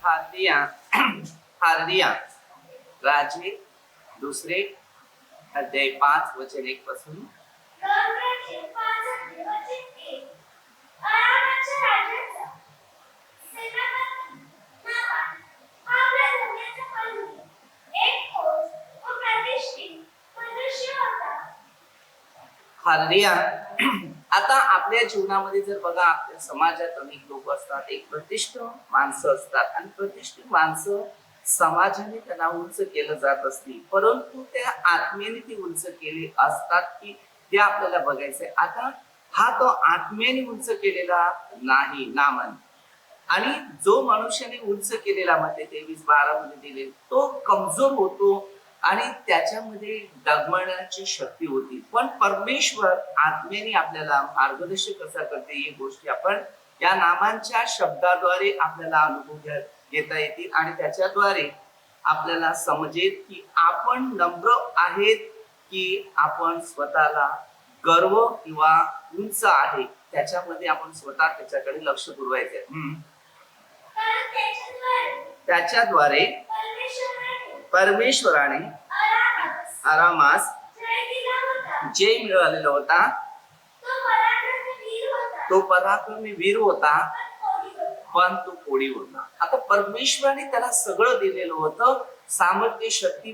हार्दिया हार्दिया राजे दुसरे अध्याय 5 वचन 1 पासून. हार्दिया आता आपल्या जीवनामध्ये जर बघा, आपल्या समाजात अनेक लोक असतात, एक प्रतिष्ठित माणसं असतात आणि प्रतिष्ठित माणसं समाजाने त्यांना उंच केलं जात असते, परंतु त्या आत्मेने ती उंच केली असतात की ते आपल्याला बघायचंय. आता हा तो आत्मेने उंच केलेला नाही नामान, आणि जो मनुष्याने उंच केलेला मध्ये 23:12 मध्ये दिले तो कमजोर होतो आणि त्याच्यामध्ये डगमगण्याची शक्ती होती. पण परमेश्वर आत्मेने आपल्याला मार्गदर्शन कसा करते ही गोष्टी आपण या नामांच्या शब्दाद्वारे आपल्याला अनुभव घेता येतील आणि त्याच्याद्वारे आपल्याला समजेल की आपण नम्र आहेत की आपण स्वतःला गर्व किंवा उंच आहे त्याच्यामध्ये आपण स्वतः त्याच्याकडे लक्ष पुरवायचे. त्याच्याद्वारे परमेश्वराने आरामास जय मिळालेला होता. तो पराक्रमी वीर होता पण तो कोडी होता. आता परमेश्वराने त्याला सगळं दिलेलं होतं, सामर्थ्य, शक्ती,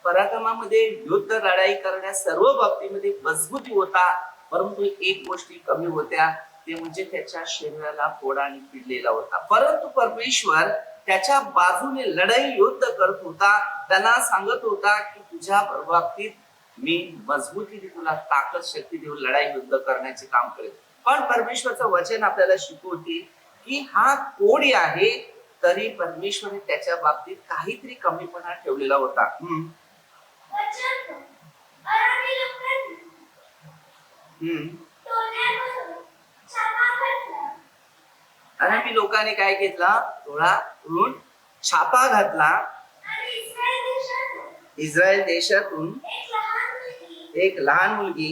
पराक्रमामध्ये, युद्ध लढाई करण्या सर्व बाबतीमध्ये मजबूती होता, परंतु एक गोष्टी कमी होत्या, ते म्हणजे त्याच्या शरीराला फोडाने पिडलेला होता. परंतु परमेश्वर त्याच्या बाजूने लढाई युद्ध करत होता, त्यांना सांगत होता की तुझ्या बाबतीत मी मजबूतीने तुला ताकद शक्ती देऊन लढाई युद्ध करण्याचे काम करेल. पण परमेश्वरचं वचन आपल्याला शिकवते की हा कोडी आहे तरी परमेश्वरने त्याच्या बाबतीत काहीतरी कमीपणा ठेवलेला होता. अरामी लोकांनी काय घेतला, थोडा उडून छापा घातला. इस्रायल देशातून एक लहान मुलगी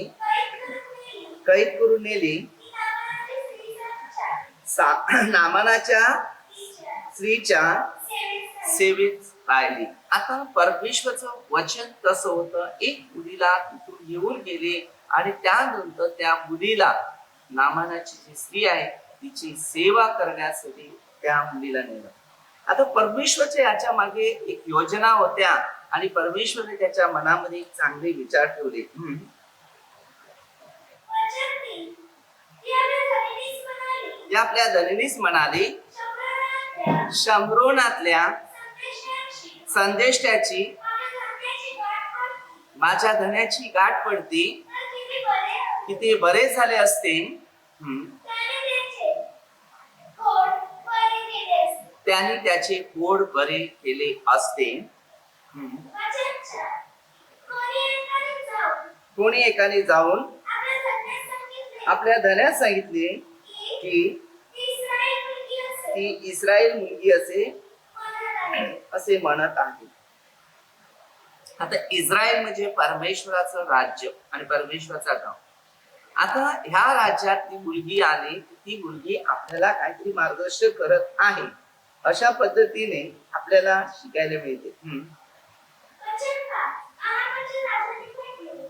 कैद करून नेली, नामानाच्या स्त्रीच्या सेवेत राहिली. आता परमेश्वरचं वचन कसं होतं, एक मुलीला तिथून घेऊन गेले आणि त्यानंतर त्या मुलीला नामानाची जी स्त्री आहे तिची सेवा करण्यासाठी त्या मुलीला नेलं. आता परमेश्वरच्या याच्या मागे एक योजना होत्या आणि परमेश्वरने त्याच्या मनामध्ये एक चांगले विचार ठेवले. ते आपल्या धनीनीस म्हणाले, शम्रोनातल्या संदेष्टाची माझ्या धन्याची गाठ पडती, किती बरे झाले असते त्याने त्याचे पोट बरे केले असते. कोणी एकाने जाऊन आपल्या धन्यास सांगितले की ती इस्रायल मुलगी असे म्हणत आहे. आता इस्रायल म्हणजे परमेश्वराचं राज्य आणि परमेश्वराचा गाव. आता ह्या राज्यातली मुलगी आली, ती मुलगी आपल्याला काहीतरी मार्गदर्शन करत आहे अशा पद्धतीने आपल्याला शिकायला मिळते.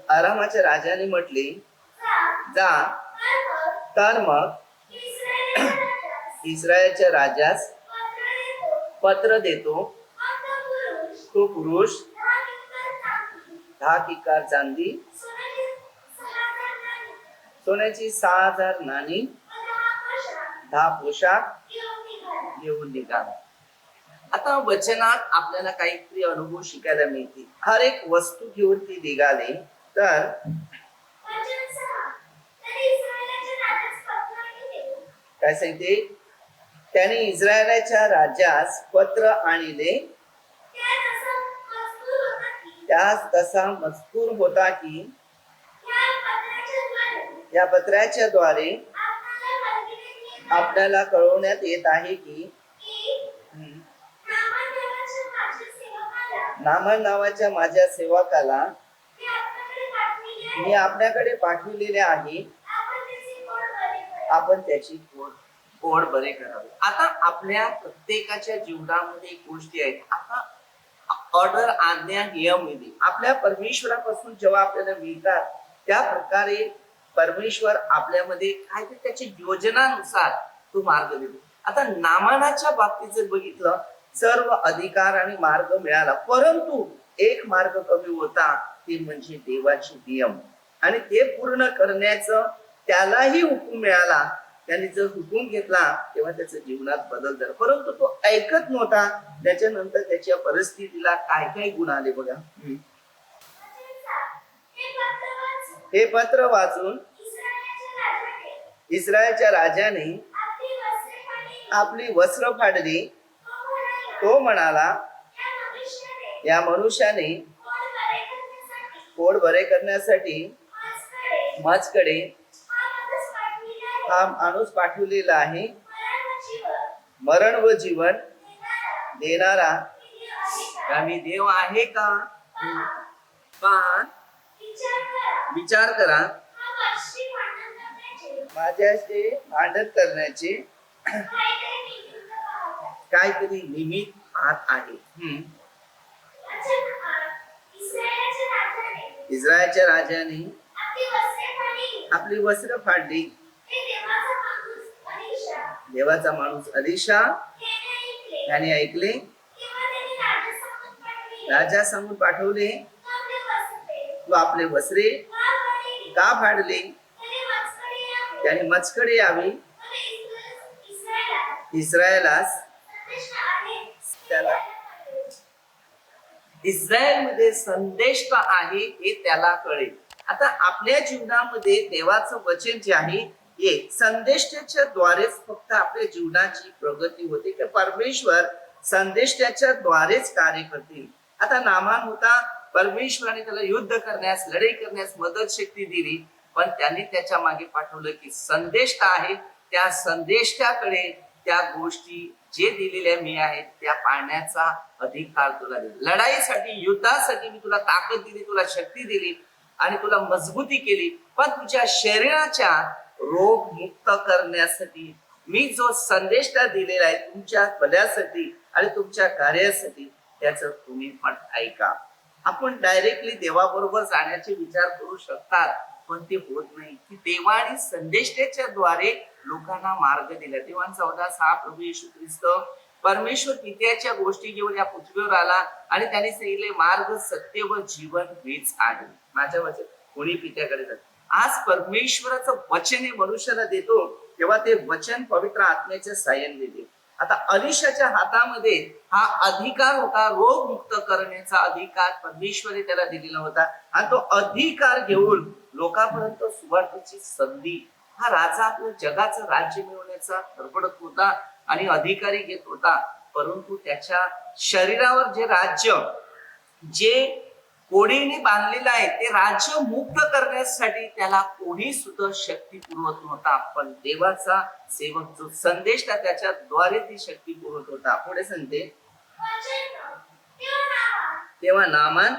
आरामाच्या राजाने म्हटले, जा तर मग इस्रायलच्या राजास पत्र देतो, तो पुरुष 10 किकार चांदी, सोन्याची 6,000 नाणी, 10 पोशाख घेऊन निघाला. आता वचनात आपल्याला काहीतरी अनुभव शिकायला मिळते. हर एक वस्तू घेऊन ती निघाले. तर काय सांगते, त्याने इस्रायलाच्या राजास पत्र आणले. त्यास तसा मजकूर होता की या पत्राच्या द्वारे आपल्याला कळवण्यात येत आहे की नामान नावाच्या माझ्या सेवकाला मी आपल्याकडे पाठविलेले आहे, आपण त्याची पोट पोट बरे करावे. आता आपल्या प्रत्येकाच्या जीवनामध्ये गोष्टी आहेत. आता ऑर्डर, आज्ञा, नियम, विधी आपल्या परमेश्वरापासून जेव्हा आपल्याला मिळतात त्या प्रकारे परमेश्वर आपल्यामध्ये काय ते त्याची योजनानुसार तो मार्ग देतो. आता नामानाच्या बाबतीत जर बघितलं, सर्व अधिकार आणि मार्ग मिळाला, परंतु एक मार्ग कमी होता, ते म्हणजे देवाचे नियम, आणि ते पूर्ण करण्याचं त्यालाही हुकूम मिळाला. त्याने जर हुकूम घेतला तेव्हा त्याच्या जीवनात बदल झाला, परंतु तो ऐकत नव्हता. त्याच्यानंतर त्याच्या परिस्थितीला काय काय गुण आले बघा. हे पत्र वाचून इस्रायलच्या राजाने आपली वस्त्र फाडली. तो म्हणाला, या मनुष्याने पोट बरे करण्यासाठी माझकडे हा माणूस पाठवलेला आहे. मरण व जीवन देणारा आम्ही देव आहे का? पहा, विचार करा. माझ्याशी भांडण करण्याचे काहीतरी निमित्त आहे. इस्रायलच्या राजाने आपली वस्त्र फाडली. देवाचा माणूस अलीशा याने ऐकले. राजा समोर पाठवले, तू आपले वस्त्रे का फाडले? त्याने मजकडे यावी. इस्रायलास त्याला इस्रायलमध्ये संदेश आहे हे त्याला कळेल. आता आपल्या जीवनामध्ये देवाचं वचन जे आहे हे संदेशाच्या द्वारेच फक्त आपल्या जीवनाची प्रगती होते, की परमेश्वर संदेशाच्या द्वारेच कार्य करतील. आता नामान होता, परमेश्वराने त्याला युद्ध करण्यास, लढाई करण्यास मदत शक्ती दिली, पण त्यांनी त्याच्या मागे पाठवलं की संदेश आहे, त्या संदेशाकडे त्या गोष्टी जे दिलेल्या मी आहेत त्या पाळण्याचा अधिकार तुला दिला. लढाईसाठी, युद्धासाठी मी तुला ताकद दिली, तुला शक्ती दिली आणि तुला मजबूती केली, पण तुझ्या शरीराच्या रोग मुक्त करण्यासाठी मी जो संदेश दिलेला आहे तुमच्या भल्यासाठी आणि तुमच्या कार्यासाठी, त्याचं तुम्ही पण ऐका. आपण डायरेक्टली देवाबरोबर जाण्याचे विचार करू शकतात, पण ते होत नाही. की देवाने संदेशाच्या द्वारे लोकांना मार्ग दिला. देवान 14:6 प्रभू येशू ख्रिस्त परमेश्वर पित्याच्या गोष्टी घेऊन या पृथ्वीवर आला आणि त्याने सांगितले, मार्ग, सत्य व जीवन मीच आहे. माझ्या वचन कोणी पित्याकडे जात. आज परमेश्वराचं वचन हे मनुष्याला देतो, तेव्हा ते वचन पवित्र आत्म्याच्या साहाय्याने देते. आता अलीशाच्या हातामध्ये हा अधिकार होता, रोग मुक्त करण्याचा अधिकार परमेश्वराने त्याला दिलेला होता, आणि तो अधिकार घेऊन लोकांपर्यंत सुवार्थेची संधी, हा राजा आपल्या जगाचं राज्य मिळवण्याचा धडपडत होता आणि अधिकारी घेत होता, परंतु त्याच्या शरीरावर जे राज्य, जे कोणीने बांधलेलं आहे, ते राज्य मुक्त करण्यासाठी त्याला कोणी सुद्धा शक्ती पुरवत नव्हता, पण देवाचा सेवक जो संदेश त्याच्या द्वारे ती शक्ती पुरवत होता. पुढे सांगते, तेव्हा नामान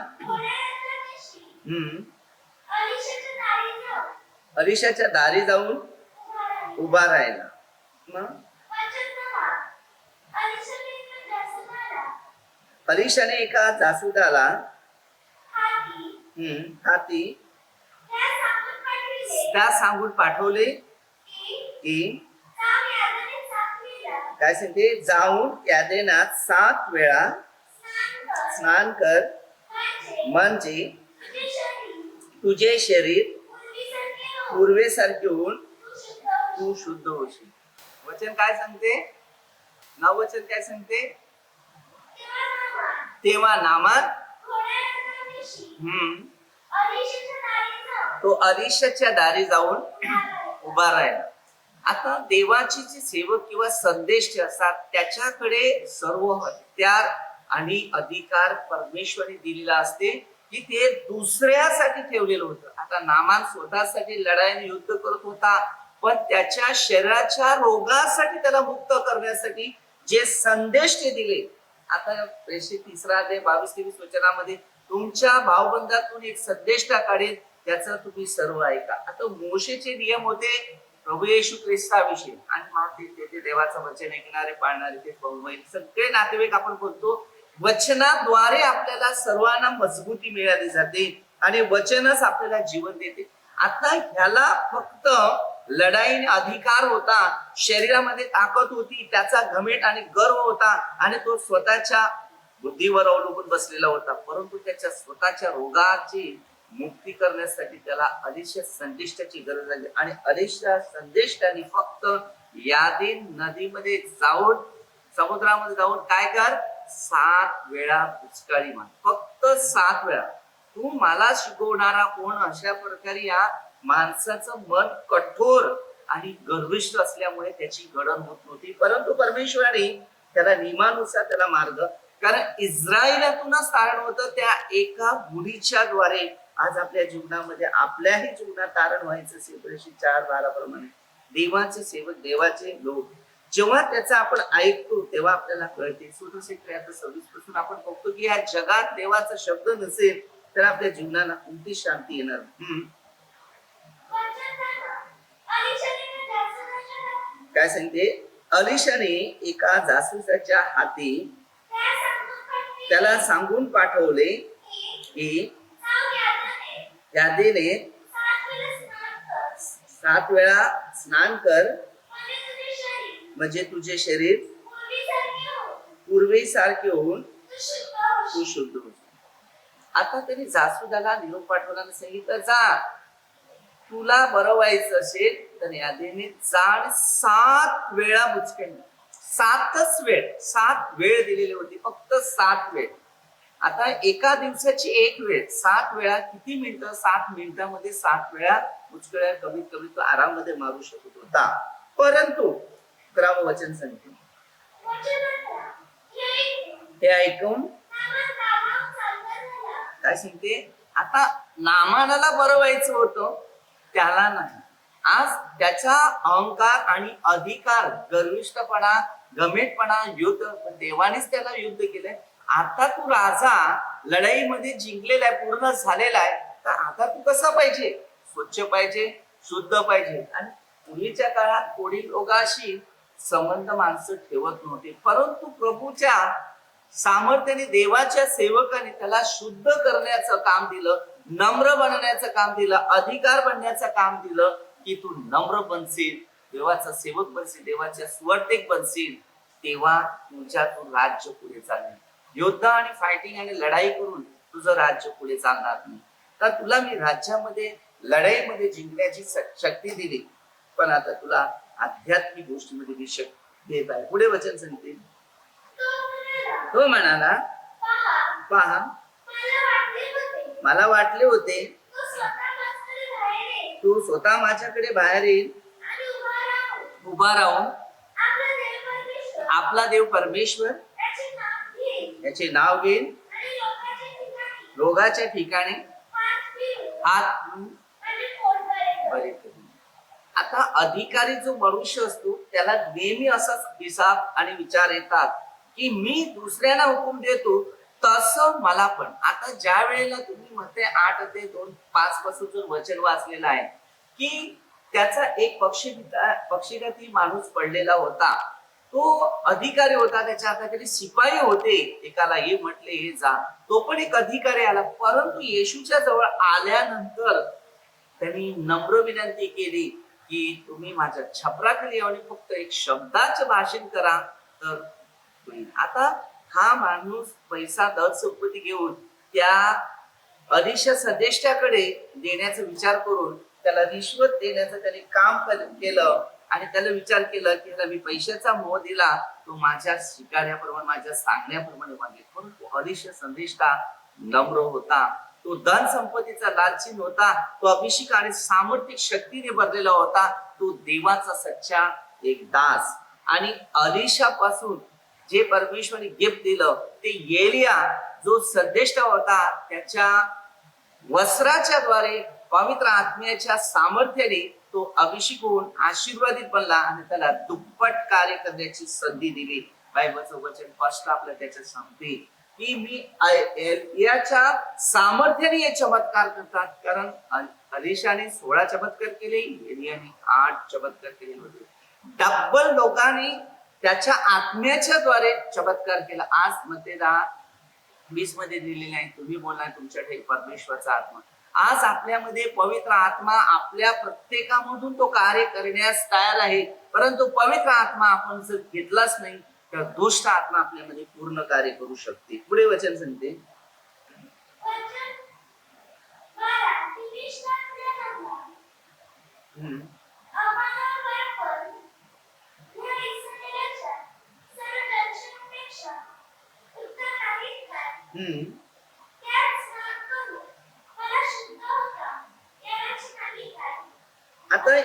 अलीशाच्या दारी जाऊन उभा राहिला. अलीशाने एका जासूदाला हाती त्या सांगून पाठवले की काय सांगते, जाऊन यादेनात 7 वेळा स्नान कर, म्हणजे तुझे शरीर पूर्वेसारखे होऊन तू शुद्ध होशील. वचन काय सांगते? नववचन काय सांगते? तेव्हा नामान तो अलीशाच्या दारी जाऊन उभा राहिला. आता देवाची जी सेवक किंवा संदेश जे असतात त्याच्याकडे सर्व हत्यार आणि अधिकार परमेश्वराने दिलेला असते, की ते दुसऱ्यासाठी ठेवलेलं होतं. आता नामान स्वतःसाठी लढाईने युद्ध करत होता, पण त्याच्या शरीराच्या रोगासाठी त्याला मुक्त करण्यासाठी जे संदेश ते दिले. आता प्रेषित 3:22-23 वचनामध्ये तुमच्या भावबंधातून एक संदेश काढेल, त्याचा तुम्ही सर्व ऐका. आता मोशेचे नियम होते, प्रभू येशू ख्रिस्ताविषयी आणि मग ते देवाचं वचन ऐकणारे पाळणारे ते बहुमैल सगळे नातेवाईक आपण बोलतो. वचनाद्वारे आपल्याला सर्वांना मजबूती मिळाली जाते आणि वचनच आपल्याला जीवन देते. आता ह्याला फक्त लढाईने अधिकार होता, शरीरामध्ये ताकद होती, त्याचा घमेट आणि गर्व होता आणि तो स्वतःच्या बुद्धीवर अवलंबून बसलेला होता. परंतु त्याच्या स्वतःच्या रोगाची मुक्ती करण्यासाठी त्याला अलिशा संदेष्टाची गरज लागली आणि अलिशा संदेष्टाने फक्त यादीन नदीमध्ये जाऊन समुद्रामध्ये जाऊन काय कर, 7 वेळा उचकाळी मार, फक्त 7 वेळा. तू मला शिकवणारा कोण? अशा प्रकारे या माणसाचं मन कठोर आणि गर्विष्ठ असल्यामुळे त्याची घडण होत नव्हती. परंतु परमेश्वराने त्याला नियमानुसार त्याला मार्ग, कारण इस्रायलातूनच तारण होतं त्या एका मुलीच्या द्वारे. आज आपल्या जीवनामध्ये आपल्याही जीवनात तारण व्हायचं असेल 4:12 प्रमाणे देवाचे सेवक देवाचे लोक जेव्हा त्याचा आपण ऐकतो तेव्हा आपल्याला कळते. 26 पासून आपण बघतो की या जगात देवाचा शब्द नसेल तर आपल्या जीवनाला कोणती शांती येणार. काय सांगते, अलिशाने एका जासूसाच्या हाती त्याला सांगून पाठवले की यादीने 7 वेळा स्नान कर म्हणजे तुझे शरीर पूर्वीसारखे होऊन तू शुद्ध हो. आता त्यांनी जासूदाला निरोप पाठवला, सांगितलं जा, तुला बरं व्हायचं असेल तर यादीने जा 7 वेळा बुचकेल. 7 वेळ दिलेली होती, फक्त 7 वेळ. आता एका दिवसाची एक वेळ, 7 वेळा किती मिनिटं? 7 मिनिटांमध्ये 7 वेळा बुचकळ्या कमीत कमी तो आराममध्ये मारू शकत होता. परंतु 11वं वचन सांगते, हे ऐकून काय सांगते, आता नामानाला बरं व्हायचं होतं, त्याला नाही. आज त्याचा अहंकार आणि अधिकार, गर्विष्ठपणा, घमेटपणा, युद्ध, देवानेच त्याला युद्ध केलंय. आता तू राजा लढाईमध्ये जिंकलेला आहे, पूर्ण झालेला आहे, तर आता तू कसा पाहिजे? स्वच्छ पाहिजे, शुद्ध पाहिजे. आणि पूर्वीच्या काळात कोणी लोकांशी संबंध माणसं ठेवत नव्हते, परंतु प्रभूच्या सामर्थ्याने देवाच्या सेवकाने त्याला शुद्ध करण्याचं काम दिलं, नम्र बनण्याचं काम दिलं, अधिकार बनण्याचं काम दिलं की तू नम्र बनशील, देवाचा सेवक बनशील, देवाच्या सुवर्तेक बनशील, तेव्हा तुझ्यातून राज्य पुढे चालणार. योद्धा आणि फायटिंग आणि लढाई करून तुझं राज्य पुढे चालणार नाही. तर तुला मी राज्यामध्ये लढाईमध्ये जिंकण्याची शक्ती दिली, पण आता तुला आध्यात्मिक गोष्टीमध्ये मी शक्ती देत आहे. पुढे वचन सांगते, तो म्हणाला, पहा मला वाटले होते तू स्वतः माझ्याकडे बाहेर येईल, उभा राहून आपला देव परमेश्वर याचे नाव घेईल, रोगाच्या ठिकाणी हात बरे करेल. आता अधिकारी जो मनुष्य असतो त्याला नेहमी असाच हिसाब आणि विचार येतात की मी दुसऱ्यांना हुकूम देतो तसं मला पण. आता ज्या वेळेला तुम्ही म्हणते 8:2-5 पासून जो वचन वाचलेला आहे की त्याचा एक पक्षीघाती माणूस पडलेला होता, तो अधिकारी होता, त्याच्या हाताखाली शिपाई होते, एकाला हे म्हटले हे जा, तो पण एक अधिकारी आला. परंतु येशूच्या जवळ आल्यानंतर त्यांनी नम्र विनंती केली की तुम्ही माझ्या छपराखाली येऊन फक्त एक शब्दाचं भाषण करा तर होईल. आता हा माणूस पैसा दर संपत्ती घेऊन त्या अलिशा संदेष्टाकडे देण्याचा विचार करून त्याला रिश्वत देण्याचं त्याने काम केलं आणि त्याला विचार केला की ह्याला मी पैशाचा मोह दिला, तो माझ्या शिकाऱ्याप्रमाणे माझ्या सांगण्याप्रमाणे मागेल. परंतु अलिशा संदेष्टा नम्र होता, तो धन संपत्तीचा लालची नव्हता, तो अभिषेक आणि सामर्थ्य शक्तीने भरलेला होता, तो देवाचा सच्चा एक दास. आणि अलिशा पासून जे परमेश्वराने गिफ्ट दिलं ते एलिया जो संदेष्टा होता त्याच्या वस्त्राच्या द्वारे पवित्र आत्म्याच्या सामर्थ्याने तो अभिषेक होऊन आशीर्वादित बनला आणि त्याला दुप्पट कार्य करण्याची संधी दिली. बायबलचं वचन स्पष्ट आपल्याला त्याच्यात सांगते की मी याच्या सामर्थ्याने हे चमत्कार करतात. कारण अलिशाने 16 चमत्कार केले, एलियाने 8 चमत्कार केले होते. डब्बल लोकांनी त्याच्या आत्म्याच्या द्वारे चमत्कार केला. आज मध्ये 10:20 मध्ये दिलेले आहे, तुम्ही बोललाय तुमच्या ठिकाणी परमेश्वराचा आत्मा. आज आपल्यामध्ये पवित्र आत्मा आपल्या प्रत्येकामधून तो कार्य करण्यास तयार आहे. परंतु पवित्र आत्मा आपण जर घेतलाच नाही तर दुष्ट आत्मा आपल्यामध्ये पूर्ण कार्य करू शकते. पुढे वचन सांगते, आता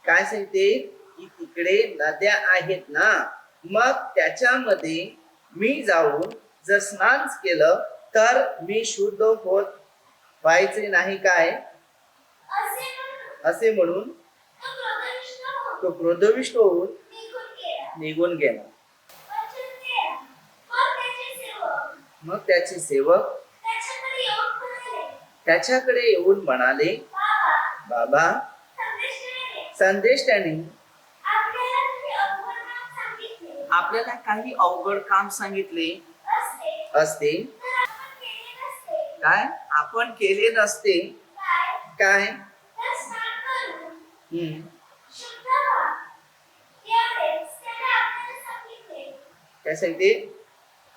काय सांगते की तिकडे नद्या आहेत ना, मग त्याच्यामध्ये मी जाऊन जर स्नान केलं तर मी शुद्ध होत व्हायचे नाही काय, असे म्हणून तो क्रोधविष्ट होऊन निघून गेला. मग त्याचे सेवक त्याच्याकडे येऊन म्हणाले, बाबा, संदेश त्याने आपल्याला काही अवघड काम सांगितले असते काय, आपण केले नसते काय. काय सांगते,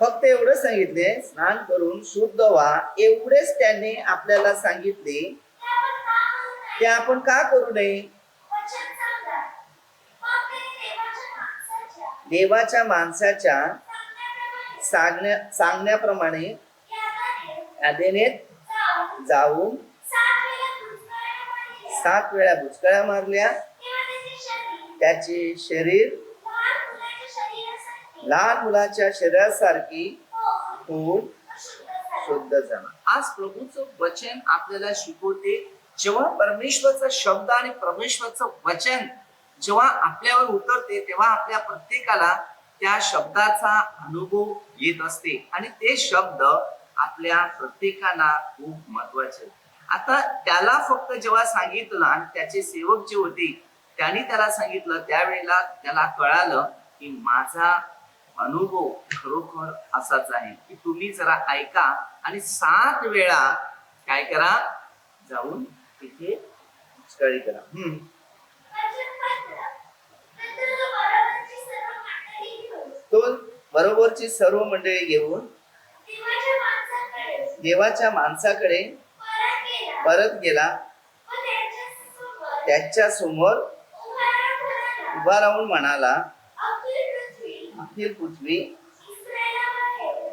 फक्त एवढंच सांगितले, स्नान करून शुद्ध व्हा, एवढेच त्याने आपल्याला सांगितले. ते आपण का करू नये. देवाच्या माणसाच्या सांगण्याप्रमाणे यादेनेत जाऊन 7 वेळा भुचकळ्या मारल्या. त्याचे शरीर लहान मुलाच्या शरीरासारखी होऊन शुद्ध झाला. आज प्रभूचं वचन आपल्याला शिकवते, जेव्हा परमेश्वरचा शब्द आणि परमेश्वरचं वचन जेव्हा आपल्यावर उतरते तेव्हा आपल्या प्रत्येकाला त्या शब्दाचा अनुभव येत असते आणि ते शब्द आपल्या प्रत्येकाला खूप महत्वाचे. आता त्याला फक्त जेव्हा सांगितलं आणि त्याचे सेवक जे होते त्यांनी त्याला सांगितलं, त्यावेळेला त्याला कळालं की माझा अनुभव खरोखर असाच आहे की तुम्ही जरा ऐका आणि 7 वेळा काय करा, जाऊन तिथे स्टडी करा. तो बरोबरची सर्व मंडळी घेऊन देवाच्या माणसाकडे परत गेला. त्याच्या समोर उभा राहून म्हणाला, अखिल पृथ्वी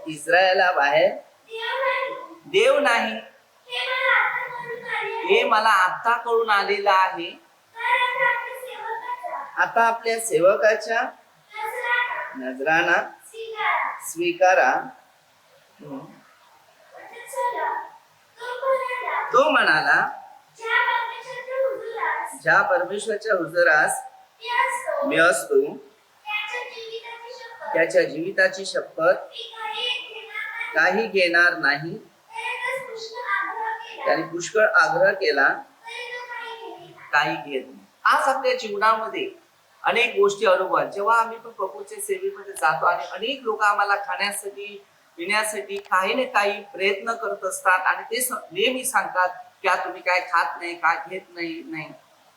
इस्रायला बाहेर देव नाही, हे मला आता कळून आलेलं आहे. आता आपल्या सेवकाच्या नजराना स्वीकारा. तो म्हणाला, ज्या परमेश्वराच्या हुजुरास मी असतो त्याच्या जीविताची शपथ काही घेणार नाही. त्याने पुष्कळ आग्रह केला, काही घेत नाही. आज आपल्या जीवनामध्ये अनेक गोष्टी अनुभव, जेव्हा आम्ही पण प्रभूच्या सेवेमध्ये जातो आणि अनेक लोक आम्हाला खाण्यासाठी पिण्यासाठी काही ना काही प्रयत्न करत असतात आणि ते नेहमी सांगतात की तुम्ही काय खात नाही, काय घेत नाही.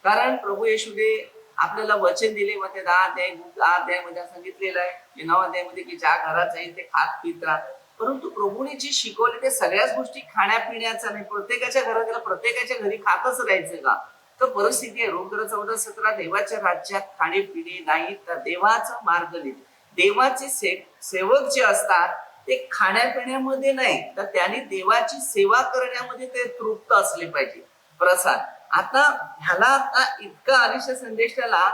कारण प्रभू येशूने आपल्याला वचन दिले, मध्ये 10 अध्यायामध्ये सांगितलेलं आहे की 9 अध्यायामध्ये की ज्या घरात जाईल ते खात पित राहा. परंतु प्रभूने जे शिकवले ते सगळ्याच गोष्टी खाण्यापिण्याचा नाही. प्रत्येकाच्या घरात प्रत्येकाच्या घरी खातच राहायचं का, तर परिस्थिती आहे. रोमकर 14:17 देवाच्या राज्यात खाणे पिणे नाही तर देवाचा मार्ग नाही. देवाचे सेवक जे असतात ते खाण्यापिण्यामध्ये नाही तर त्यांनी देवाची सेवा करण्यामध्ये ते तृप्त असले पाहिजे. प्रसाद आता ह्याला आता इतका आलिश संदेश त्याला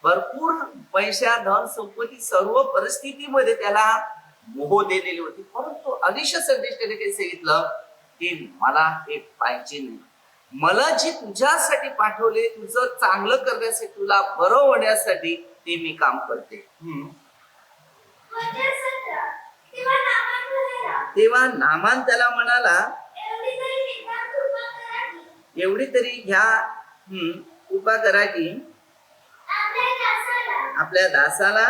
भरपूर पैसा धन संपत्ती सर्व परिस्थितीमध्ये त्याला मोह दिलेली होती. परंतु आलिश संदेश त्याने काही सांगितलं की मला हे पाहिजे नाही, मला जे तुझ्यासाठी पाठवले तुझं चांगलं करण्यासाठी तुला बरं होण्यासाठी ते मी काम करते. तेव्हा नामान त्याला म्हणाला, एवढी तरी घ्या कृपा करा की आपल्या दासाला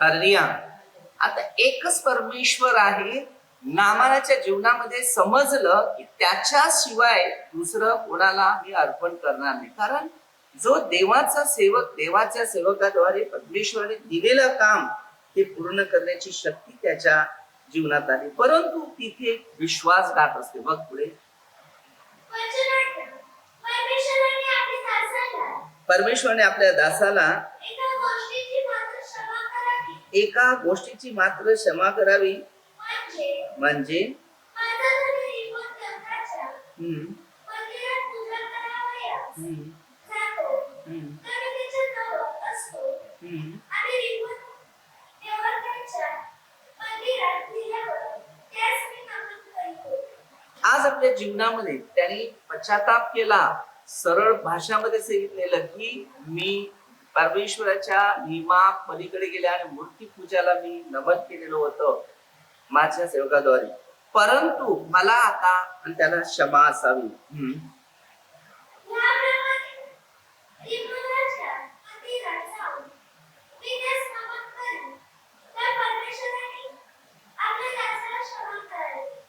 हरनिया. आता एकच परमेश्वर आहे. नामानाच्या जीवनामध्ये समजलं की त्याच्याशिवाय दुसरं कोणाला मी अर्पण करणार नाही. कारण जो देवाचा सेवक, देवाच्या सेवकाद्वारे परमेश्वराने दिलेलं काम ते पूर्ण करण्याची शक्ती त्याच्या जीवनात आली. परंतु तिथे विश्वासघात असते. बघ पुढे, परमेश्वराने आपल्या दासाला एका गोष्टीची मात्र क्षमा करावी, म्हणजे आज आपल्या जीवनामध्ये त्यांनी पश्चाताप केला. सरळ भाषामध्ये सांगितलेलं की मी परमेश्वराच्या नियमा पलीकडे गेले आणि मूर्ती पूजाला मी नमन केलेलं होतं माझ्या सेवकाद्वारे, परंतु मला आता आणि त्याला क्षमा असावी.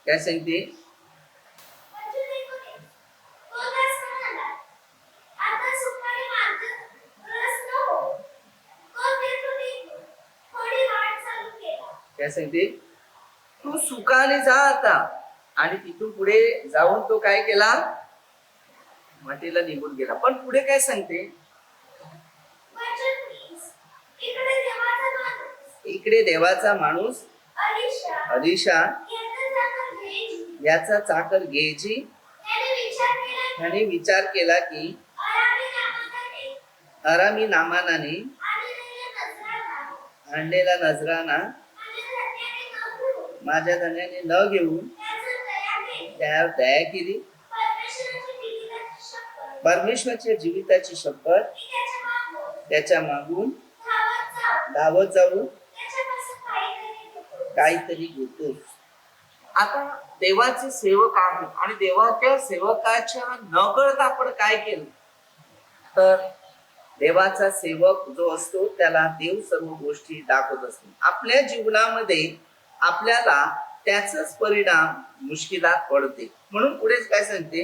काय सांगते, काय सांगते, तू सुखाने जा आता. आणि तिथून पुढे जाऊन तो काय केला, वाटेला निघून गेला. पण पुढे काय सांगते, इकडे देवाचा माणूस अलिशा याचा चाकर गेजी याने विचार केला की अरामी नामानाने आणलेला नजराना माझ्या धन्याने न घेऊन त्यावर दया केली. परमेश्वराच्या जीविताची शपथ त्याच्या मागून धावत जाऊन काहीतरी घेतो. आता देवाचे सेवक आहे आणि देवाच्या सेवकाच्या नकळत आपण काय केलं, तर देवाचा सेवक जो असतो त्याला देव सर्व गोष्टी दाखवत असतो. आपल्या जीवनामध्ये आपल्याला त्याचाच परिणाम मुश्किलात पडते. म्हणून पुढेच काय सांगते,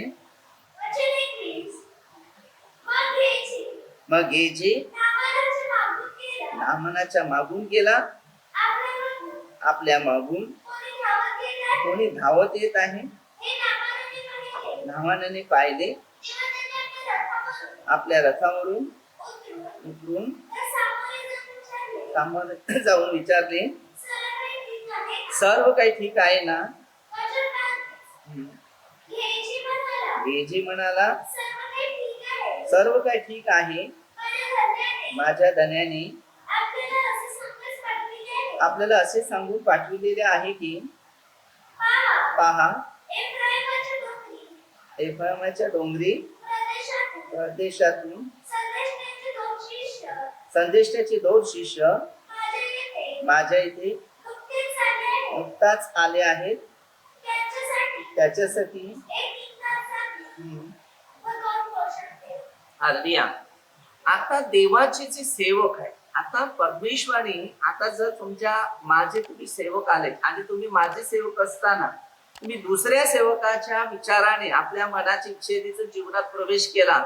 मग गेजी नामानाच्या मागून गेला, आपल्या मागून कोणी धावत येत आहे. नामानाने पाहिले, आपल्या रथावरून उतरून सामोरे जाऊन विचारले, सर्व काही ठीक आहे ना. गेजी म्हणाला, सर्व काही ठीक आहे. माझ्या धन्याने आपल्याला असे सांगून पाठविलेले आहे की पहा, एफ्राईमच्या डोंगरी प्रदेशातून संदेशाचे 2 शिष्य माझ्या इथे नुकताच आले आहेत. त्याच्यासाठी हालेलुया. आता देवाचे जे सेवक आहे, आता परमेश्वराने आता जर माझे तुम्ही सेवक आले आणि तुम्ही माझे सेवक असताना तुम्ही दुसऱ्या सेवकाच्या विचाराने आपल्या मनाच्या इच्छेचं जीवनात प्रवेश केला,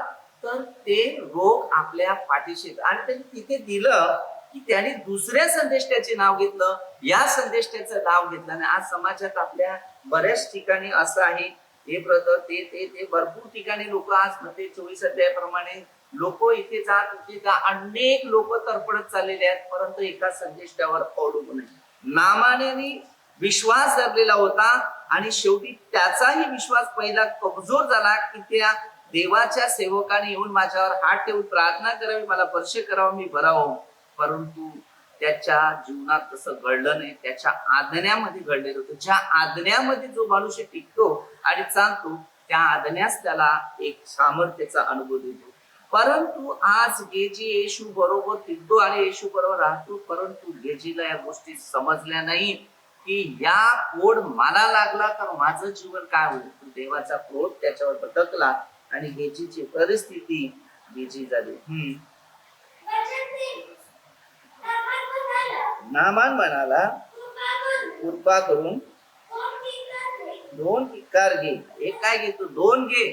तर ते रोग आपल्या पाठीशी. आणि त्यांनी तिथे दिलं की त्यांनी दुसऱ्या संदेष्टाचे नाव घेतलं, या संदेष्टाचं नाव घेतलं. आणि आज समाजात आपल्या बऱ्याच ठिकाणी असं आहे, हे ब्रदर ते भरपूर ठिकाणी लोक आज मध्ये 24 अध्यायाप्रमाणे लोक इथे जा तिथे जा, अनेक लोक तरफडत चाललेले आहेत, परंतु एका संदेष्टावर अवलंबून आहे. नामाने विश्वास धरलेला होता आणि शेवटी त्याचाही विश्वास पहिला कमजोर झाला की त्या देवाच्या सेवकाने येऊन माझ्यावर हात ठेवून प्रार्थना करावी, मला स्पर्श करावा, मी बरा हो. परंतु त्याच्या जीवनात तसं घडलं नाही, त्याच्या आज्ञामध्ये घडलेलं होतं. ज्या आज्ञामध्ये जो मनुष्य टिकतो आणि चालतो त्या आज्ञास त्याला एक सामर्थ्याचा अनुभव देतो. परंतु आज गेजी येशू बरोबर टिकतो आणि येशू बरोबर राहतो, परंतु गेजीला या गोष्टी समजल्या नाही की या कोड मला लागला तर माझं जीवन काय होईल. देवाचा क्रोध त्याच्यावर भटकला आणि गेजीची परिस्थिती गेजी झाली. नामान म्हणाला, कृपा करून 2 किक्कार घे. एक काय घेतो? 2 घे.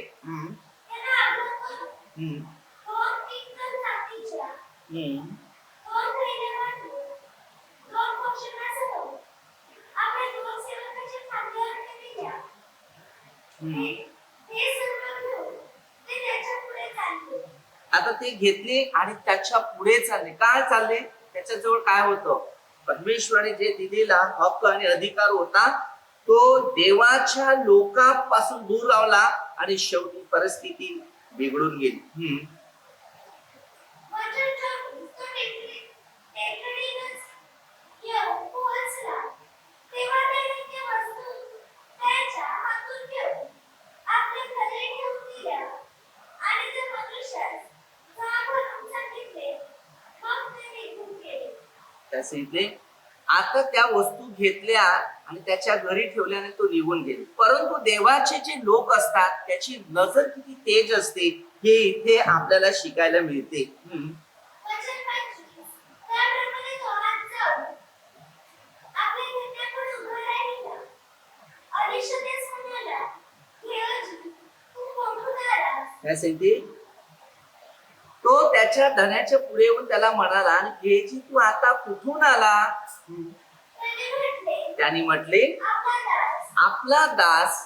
आता ते घेतले आणि त्याच्या पुढे चालले. काय चालले? त्याच्याजवळ काय होतं? परमेश्वराने जे दिलेला हक्क आणि अधिकार होता तो देवाच्या लोकांपासून दूर रावला आणि शेवटी परिस्थिती बिघडून गेली. आता त्या वस्तू घेतल्या आणि त्याच्या घरी ठेवल्याने तो निघून गेले. परंतु देवाचे जे लोक असतात त्याची नजर किती तेज असते हे इथे आपल्याला शिकायला मिळते. तो त्याच्या धन्याच्या पुढे येऊन त्याला म्हणाला, आणि गेजी तू आता कुठून आला? त्याने म्हटले, आपला दास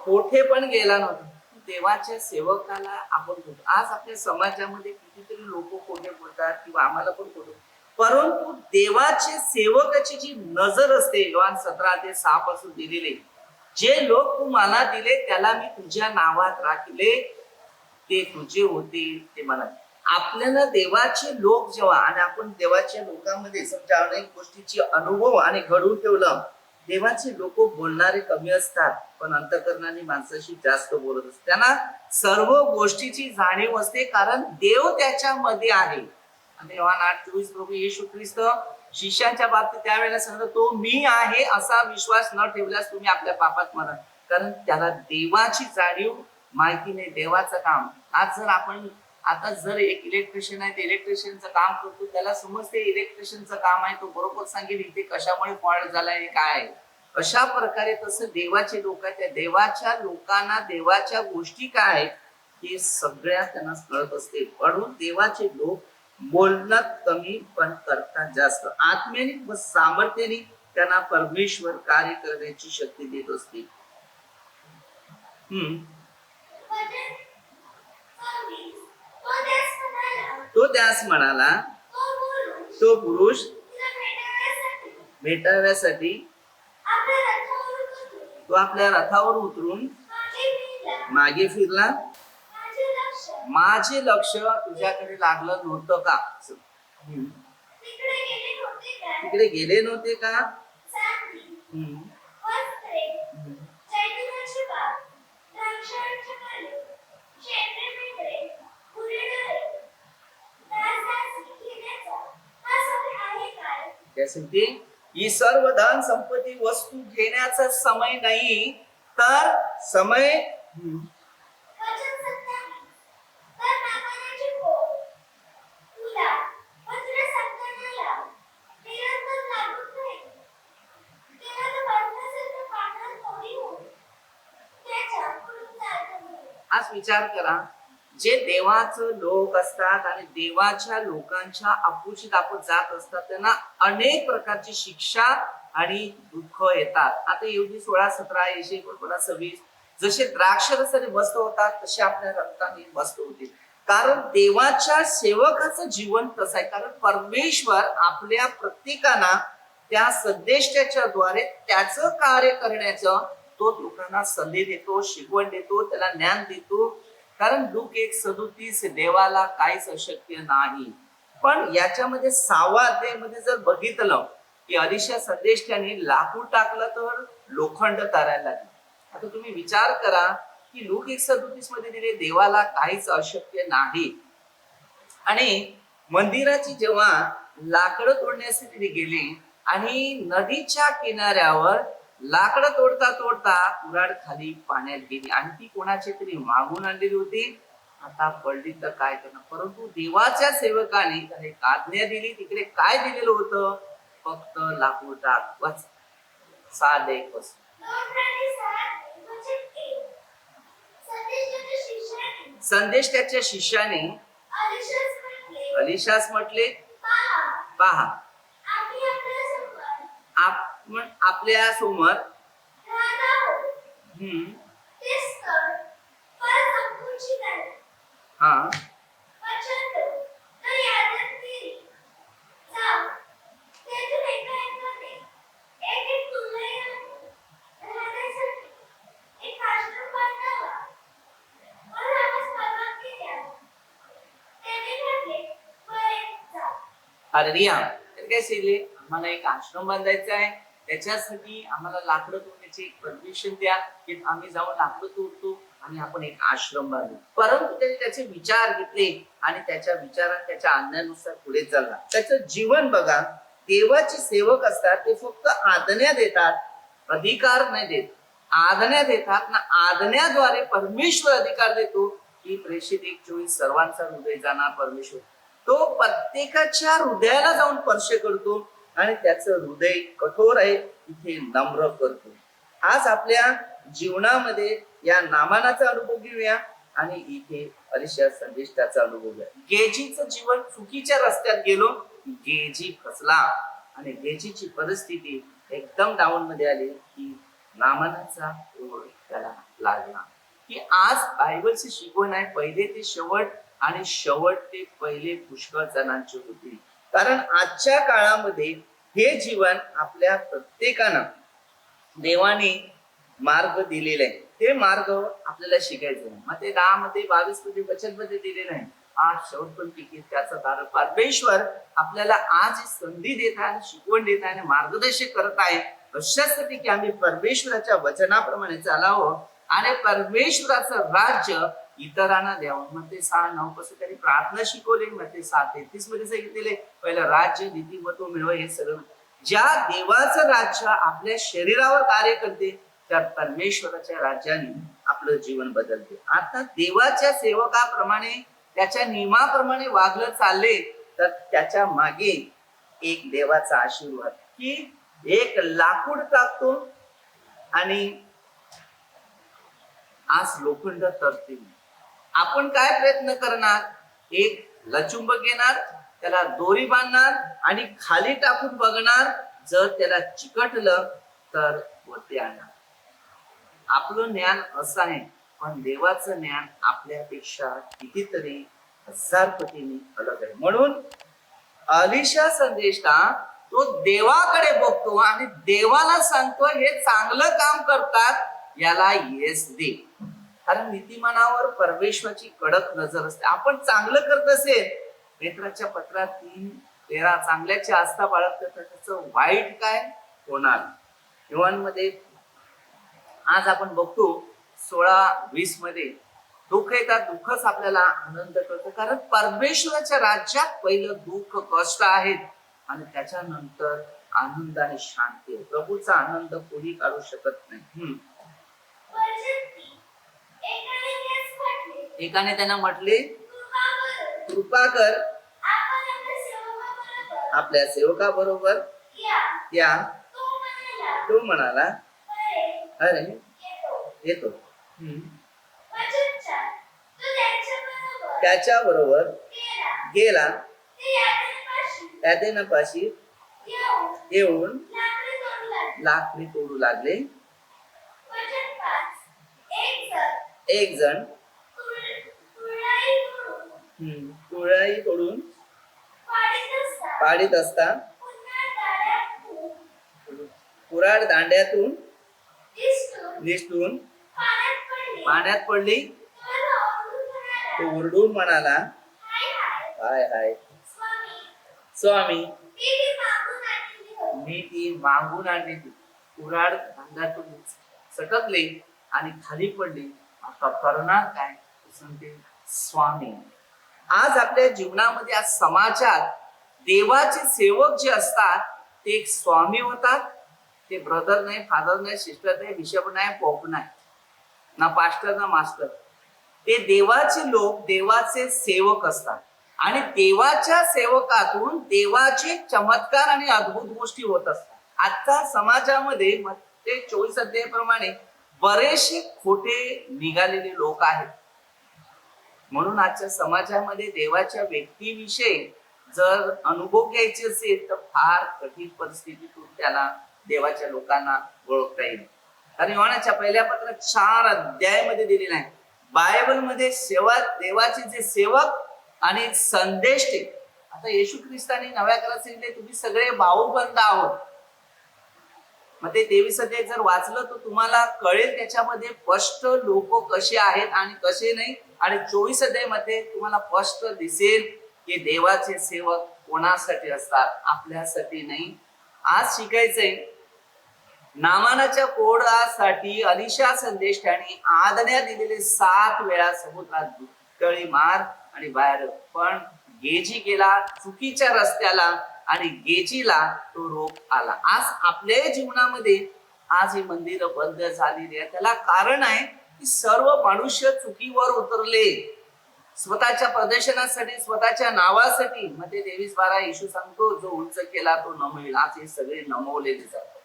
कोठे पण गेला नव्हता. देवाच्या सेवकाला आपण आज आपल्या समाजामध्ये कितीतरी लोक कोठे बोलतात किंवा आम्हाला पण कोठे, परंतु देवाचे सेवकाची जी नजर असते योहान 17:6 पासून दिलेले, जे लोक तू मला दिले त्याला मी तुझ्या नावात राखले, ते तुझे होते ते मला. आपल्याला देवाचे लोक जेव्हा, आणि आपण देवाच्या लोकांमध्ये समजा अनेक गोष्टीची अनुभव आणि घडवून ठेवलं. देवाचे लोक बोलणारे कमी असतात पण अंतःकरणाने माणसाशी जास्त बोलत असतात. त्यांना सर्व गोष्टीची जाणीव असते कारण देव त्याच्यामध्ये आहे. आणि योहान 8:24 प्रभू येशू ख्रिस्त शिष्यांच्या बाबतीत त्यावेळेला सांगतो, तो मी आहे असा विश्वास न ठेवल्यास तुम्ही आपल्या पापात मरा. कारण त्याला देवाची जाणीव माहिती नाही, देवाचं काम. आज जर आपण आता जर एक इलेक्ट्रिशियन आहे, ते इलेक्ट्रिशियनचं काम करतो, त्याला समजते इलेक्ट्रिशियनचं काम आहे, तो बरोबर सांगेल इथे कशामुळे फॉल्ट झालाय काय आहे. अशा प्रकारे तसं देवाचे लोक आहेत, त्या देवाच्या लोकांना देवाच्या गोष्टी काय आहेत हे सगळ्या त्यांना कळत असते. म्हणून देवाचे लोक बोलण्यात कमी पण करतात जास्त. आत्म्याने व सामर्थ्याने त्यांना परमेश्वर कार्य करण्याची शक्ती देत असते. तो त्यास म्हणाला, तो पुरुष भेटाव्यासाठी तो आपल्या रथावर उतरून मागे फिरला. माझे लक्ष तुझ्याकडे लागलं नव्हतं का? तिकडे गेले नव्हते का? ही सर्व धन संपत्ती वस्तू घेण्याचा समय नाही, तर समय आज विचार करा, जे देवाचं लोक असतात आणि देवाच्या लोकांच्या अपोजिट आपण जात असतात त्यांना अनेक प्रकारची शिक्षा आणि दुःख येतात. आता एवढी 16, 17, 80, 26 जसे द्राक्षरसाने मस्त होतात तसे आपल्या रक्ताने मस्त होते. कारण देवाच्या सेवकाचं जीवन तसं आहे. कारण परमेश्वर आपल्या प्रत्येकाला त्या संदेशाच्या द्वारे त्याचं कार्य करण्याचं तो लोकांना संधी देतो, शिकवण देतो, त्याला ज्ञान देतो. कारण लूक 1:37 देवाला काहीच अशक्य नाही. पण याच्यामध्ये 6व्या अध्यायामध्ये जर बघितलं की अलिशा संदेष्टाने लाकूड टाकलं तर लोखंड तारायला लागले. आता तुम्ही विचार करा की लूक 1:37 मध्ये दिले देवाला काहीच अशक्य नाही. आणि मंदिराची जेव्हा लाकडं तोडण्यासाठी ते गेले आणि नदीच्या किनाऱ्यावर लाकडं तोडता तोडता कुऱ्हाड खाली पाण्यात गेली आणि ती कोणाची तरी मागून आणलेली होती. आता पडली तर काय करणार, परंतु देवाच्या सेवकाने त्याला एक आज्ञा दिली. तिकडे काय दिलेलं होतं, फक्त लाकूड टाक बस. साधे बस. संदेश त्याच्या शिष्याने अलिशास म्हटले, पहा आपण आपल्या समोर हा अरे रिया काय सांगितले, आम्हाला एक आश्रम बांधायचा आहे, त्याच्यासाठी आम्हाला लाकडं तोडण्याची एक परमिशन द्या की आम्ही जाऊन लाकडं तोडतो आणि आपण एक आश्रम बांधू. परंतु त्याने त्याचे विचार घेतले आणि त्याच्या विचारात त्याच्या आज्ञेनुसार पुढे चालला. त्याचं जीवन बघा, देवाचे सेवक असतात ते फक्त आज्ञा देतात, अधिकार नाही देत. आज्ञा देतात ना, आज्ञाद्वारे परमेश्वर अधिकार देतो की प्रेषित 1:24 सर्वांचा हृदय जाणार परमेश्वर तो प्रत्येकाच्या हृदयाला जाऊन स्पर्श करतो आणि त्याचं हृदय कठोर आहे इथे नम्र करतो. आज आपल्या जीवनामध्ये या नामानाचा अनुभव घेऊया आणि इथे अलिशा संदेष्टाचा अनुभव घ्या. गेजीचं जीवन चुकीच्या रस्त्यात गेलो, गेजी फसला आणि गेजीची परिस्थिती एकदम डाऊन मध्ये आली की नामानाचा ओढ त्याला लागला. की आज बायबलची शिकवण आहे, पहिले ते शेवट आणि शेवट ते पहिले पुष्कळ जणांचे होते. कारण आजच्या काळामध्ये हे जीवन आपल्या प्रत्येकानं देवाने मार्ग दिलेला आहे, ते मार्ग आपल्याला शिकायचं आहे. मग ते 10 मध्ये 22 मध्ये वचन मध्ये दिलेलं आहे, आज शेवट पण टिकेल त्याचा दार. परमेश्वर आपल्याला आज संधी देत आहे, शिकवण देत आहे आणि मार्गदर्शन करत आहे कशासाठी की आम्ही परमेश्वराच्या वचनाप्रमाणे चालावं आणि परमेश्वराचं राज्य इतरांना द्यावं. मग ते 6:9 पासून त्यांनी प्रार्थना शिकवली. मग ते 7:33 मध्ये सांगितलेले पहिलं राज्य नीती व तो मिळव. हे सगळं ज्या देवाचं राज्य आपल्या शरीरावर कार्य करते त्या परमेश्वराच्या राज्याने आपलं जीवन बदलते. आता देवाच्या सेवकाप्रमाणे त्याच्या नियमाप्रमाणे वागलं चालले तर त्याच्या मागे एक देवाचा आशीर्वाद की एक लाकूड टाकतो आणि आज लोखंड तरतील. आपण काय प्रयत्न करणार, एक लचुंबक घेणार, त्याला दोरी बांधणार आणि खाली टाकून बघणार, जर त्याला चिकटलं तर वरती आणणार. आपलं ज्ञान असं आहे, पण देवाचं ज्ञान आपल्यापेक्षा कितीतरी 1000 पटीने अलग आहे. म्हणून अलिशा संदेष्टा तो देवाकडे बघतो आणि देवाला सांगतो हे चांगलं काम करतात याला येस दे. कारण नीतिमानावर परमेश्वराची कडक नजर असते. आपण चांगलं करत असेल, पेत्राच्या पत्रात 3:13 चांगल्याची आस्था बाळगत तर त्याचं वाईट काय होणार. युवांमध्ये आज आपण बघतो 16-20 मध्ये दुःख येतात, दुःखच आपल्याला आनंद करतो. कारण परमेश्वराच्या राज्यात पहिलं दुःख कष्ट आहेत आणि त्याच्यानंतर आनंद आणि शांती. प्रभूचा आनंद कोणी काढू शकत नाही. एकाने त्यांना म्हटले, कृपा कर आपल्या सेवका बरोबर या. तो म्हणाला, अरे येतो. त्याच्या बरोबर गेला. यादेनापाशी येऊन लाकडी तोडू लागले. एक जण तुळई तोडून पाडीत असता कुऱ्हाड दांड्यातून निसटून पाण्यात पडली. तो ओरडून म्हणाला, हाय हाय स्वामी मी ती मागून आणलेली कुऱ्हाड अंगातून सटकले आणि खाली पडली. आता करणार काय सांगते स्वामी. आज आपल्या जीवनामध्ये आज समाजात देवाचे सेवक जे असतात ते एक स्वामी होतात. ते ब्रदर नाही, फादर नाही, सिस्टर नाही, बिशप नाही, पोप नाही, ना पास्टर ना मास्टर. ते देवाचे लोक, देवाचे सेवक असतात आणि देवाच्या सेवकातून देवाचे चमत्कार आणि अद्भुत गोष्टी होत असतात. आजच्या समाजामध्ये ते 24 अध्यायाप्रमाणे बरेचसे खोटे निघालेले लोक आहेत. म्हणून आजच्या समाजामध्ये देवाच्या व्यक्तीविषयी जर अनुभव घ्यायचे असेल तर फार कठीण परिस्थितीतून त्याला देवाच्या लोकांना ओळखता येईल. कारण योहानाच्या पहिल्या पत्रात 4 अध्यायामध्ये दिलेला आहे. बायबलमध्ये देवाचे जे सेवक आणि संदेश ते. आता येशू ख्रिस्ताने नव्या करारात सांगितले तुम्ही सगळे भाऊबंद आहोत. मग ते 23 अध्याय जर वाचलं तर तुम्हाला कळेल त्याच्यामध्ये स्पष्ट लोक कसे आहेत आणि कसे नाही. आणि 24 अध्यायामध्ये तुम्हाला स्पष्ट दिसेल की देवाचे सेवक कोणासाठी असतात, आपल्यासाठी नाही. आज शिकायचंय नामानाच्या कोडासाठी अलिशा संदेष्टाने आज्ञा दिलेले 7 वेळा समुद्रात तळी मार आणि बाहेर. पण गेजी गेला चुकीच्या रस्त्याला आणि गेजीला तो रोग आला. आज आपल्या जीवनामध्ये आज ही मंदिर बंद झालेली आहे. त्याला कारण आहे की सर्व मनुष्य चुकीवर उतरले स्वतःच्या प्रदर्शनासाठी, स्वतःच्या नावासाठी. मग ते 23:12 येशू सांगतो जो उंच केला तो नमवेल. आज हे सगळे नमवलेले जातात.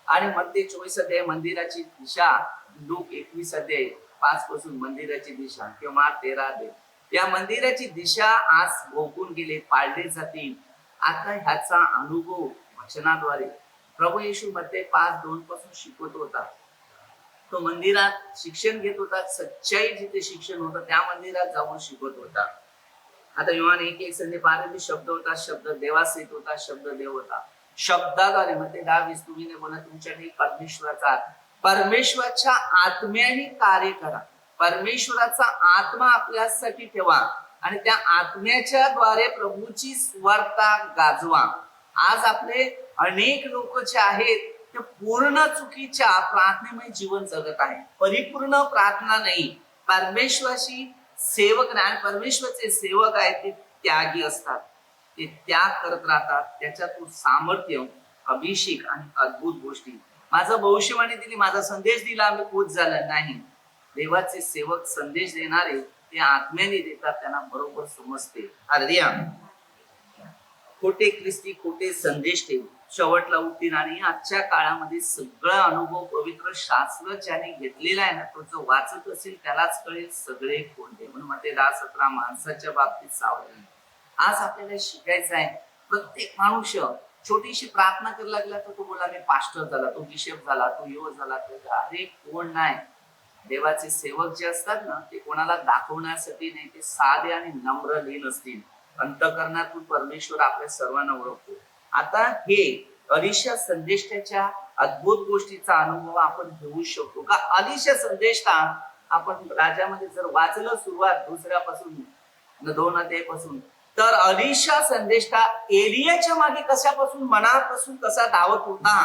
आणि मग ते 24 अध्याय मंदिराची दिशा, लूक 21 अध्याय 5 पासून मंदिराची दिशा किंवा 13 अध्याय या मंदिराची दिशा आज भोगून गेले, पाळले जातील. आता ह्याचा अनुभव वचनाद्वारे प्रभू येशू मध्ये 5:2 पासून शिकवत होता. तो मंदिरात शिक्षण घेत होता. सच्चाई जिथे शिक्षण होतं त्या मंदिरात जाऊन शिकवत होता. आता योहान 1:1 संधी प्रारंभी शब्द होता, शब्द देवास येत होता, शब्द देव होता. शब्दाद्वारे मध्ये 10:20 तुम्ही ने बोला तुमच्याकडे परमेश्वराचा, परमेश्वराच्या आत्म्याने कार्य करा. परमेश्वराचा आत्मा आपल्यासाठी ठेवा आणि त्या आत्म्याच्या द्वारे प्रभूची सुवार्ता गाजवा. आज आपले अनेक लोक जे आहेत ते पूर्ण चुकीच्या प्रार्थनेमय जीवन जगत आहे. परिपूर्ण प्रार्थना नाही, परमेश्वराशी सेवक नाही. आणि परमेश्वरचे सेवक आहेत ते त्यागी असतात, ते त्याग करत राहतात. त्याच्यातून सामर्थ्य, अभिषेक आणि अद्भुत गोष्टी. माझं भविष्यवाणी दिली, माझा संदेश दिला, आम्ही खुश झालं नाही. देवाचे सेवक संदेश देणारे ते आत्म्याने देतात, त्यांना बरोबर समजते. अर्ध्या खोटे ख्रिस्ती, खोटे संदेश ठेवून शेवटला उठतील. आणि आजच्या काळामध्ये सगळा अनुभव पवित्र शास्त्र ज्याने घेतलेला आहे ना, तो जो वाचत असेल त्यालाच कळेल सगळे कोणते. म्हणून मध्ये 10:17 माणसाच्या बाबतीत सावधान. आज आपल्याला शिकायचं आहे. प्रत्येक मनुष्य छोटीशी प्रार्थना करायला लागला तर तो बोला मी पास्टर झाला, तो बिशप झाला, तो युवक झाला. अरे कोण नाही. देवाचे सेवक जे असतात ना ते कोणाला दाखवण्यासाठी नाही, ते साधे आणि नम्र लीन असतील. अंतःकरणातून परमेश्वर आपल्या सर्वांना ओळखतो. आता हे अलिशा संदेष्टाच्या अद्भुत गोष्टीचा अनुभव आपण घेऊ शकतो का? अलिशा संदेष्टा आपण राजामध्ये जर वाचलं सुरुवात 2 पासून 2 अध्यायापासून, तर अलिशा संदेष्टा एलियाच्या मागे कशापासून, मनापासून कसा धावत होता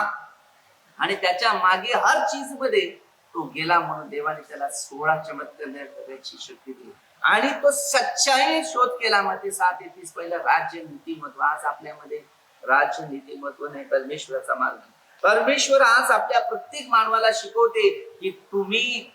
आणि त्याच्या मागे हर चीज मध्ये तो गेला. म्हणून देवाने त्याला 16 चमत्कार करण्याची शक्ती दिली आणि तो सच्चाई शोध केला. मध्ये 7:31 पहिलं राज्य नीतिमत्व. आज आपल्यामध्ये राज्य नीतिमत्व नाही, परमेश्वराचा मार्ग. परमेश्वर आज आपल्या प्रत्येक मानवाला शिकवते की तुम्ही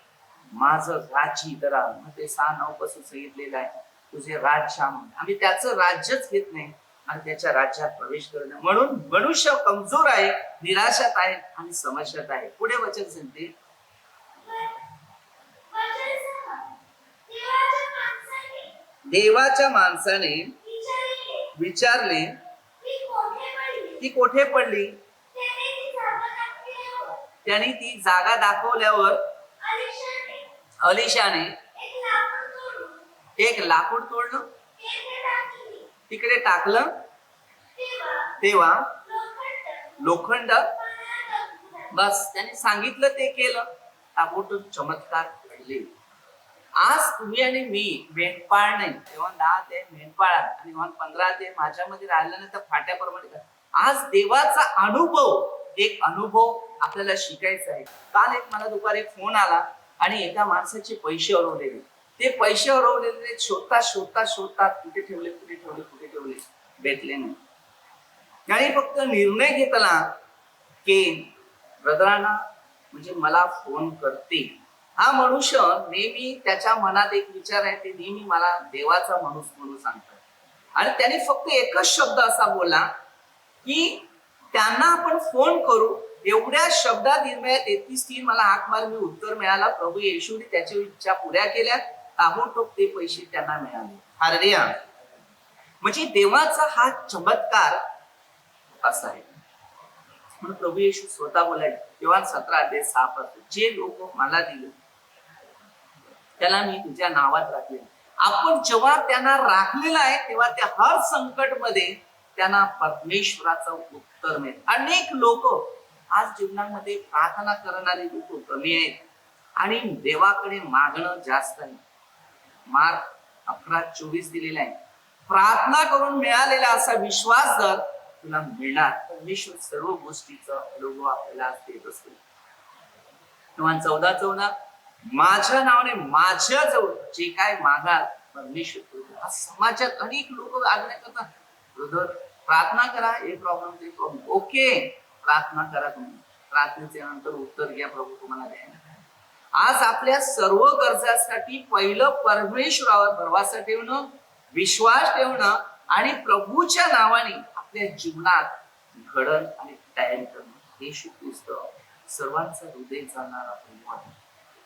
माझं राज्य करा. मध्ये 6:9 पासून सांगितलेलं आहे तुझे राज्य. आम्ही त्याचं राज्यच घेत नाही आणि त्याच्या राज्यात प्रवेश करत नाही. म्हणून मनुष्य कमजोर आहे, निराशात आहे आणि समस्यात आहे. पुढे वचन सांगते देवाच्या माणसाने विचारले ती कोठे पडली. त्याने ती जागा दाखवल्यावर अलिशाने एक लाकूड तोडलं, तिकडे टाकलं. तेव्हा लोखंड, बस त्याने सांगितलं ते केलं. ताबडतोब चमत्कार घडले. आज तुम्ही आणि मी मेंढपाळ नाही, तेव्हा 10 ते मेंढपाळ आणि 15 ते माझ्यामध्ये राहिलं नाही तर फाट्याप्रमाणे आज देवाचा अनुभव, एक अनुभव आपल्याला शिकायचा आहे. काल एक मला दुपारी फोन आला आणि एका माणसाचे पैसे हरवलेले. ते पैसे हरवलेले शोधतात शोधतात शोधतात, कुठे ठेवले कुठे ठेवले कुठे ठेवले, भेटले नाही. आणि फक्त निर्णय घेतला की ब्रदरांना म्हणजे मला फोन करते. हा मनुष्य नेहमी त्याच्या मनात एक विचार आहे, ते नेहमी मला देवाचा माणूस म्हणून सांगतात. आणि त्याने फक्त एकच शब्द असा बोलला की त्यांना आपण फोन करू. एवढ्या शब्दात 33 मला हाक मार मी उत्तर मिळाला. प्रभू येशूने त्याची इच्छा पुऱ्या केल्या. ताबडतोब ते पैसे त्यांना मिळाले. हालेलुया. म्हणजे देवाचा हा चमत्कार असा आहे. म्हणून प्रभू येशू स्वतः बोलाय योहान 17:6 जे लोक मला दिले त्याला मी तुझ्या नावात राखले. आपण जेव्हा त्यांना राखलेला आहे तेव्हा त्या हर संकट मध्ये त्यांना परमेश्वराचं उत्तर मिळेल. अनेक लोक आज जीवनामध्ये प्रार्थना करणारे लोक कमी आहेत आणि देवाकडे मागणं जास्त आहे. मार्क 11:24 दिलेला आहे, प्रार्थना करून मिळालेला असा विश्वास जर तुला मिळणार. परमेश्वर सर्व गोष्टीचा अनुभव आपल्याला देत असतो. योहान 14:14 माझ्या नावाने माझ्या जवळ जे काय मागाल परमेश्वर. आज समाजात अनेक लोक आज्ञा करतात, ब्रदर प्रार्थना करा, हे प्रॉब्लेम ते प्रॉब्लेम. ओके, प्रार्थना करा, तुम्ही प्रार्थनेच्या नंतर उत्तर घ्या, प्रभू तुम्हाला द्या. आज आपल्या सर्व गरजांसाठी पहिलं परमेश्वरावर भरवसा ठेवणं, विश्वास ठेवणं आणि प्रभूच्या नावाने आपल्या जीवनात घडण आणि तयारी करणं. येशू ख्रिस्त सर्वांचं हृदय जाणणारा प्रभू आहे.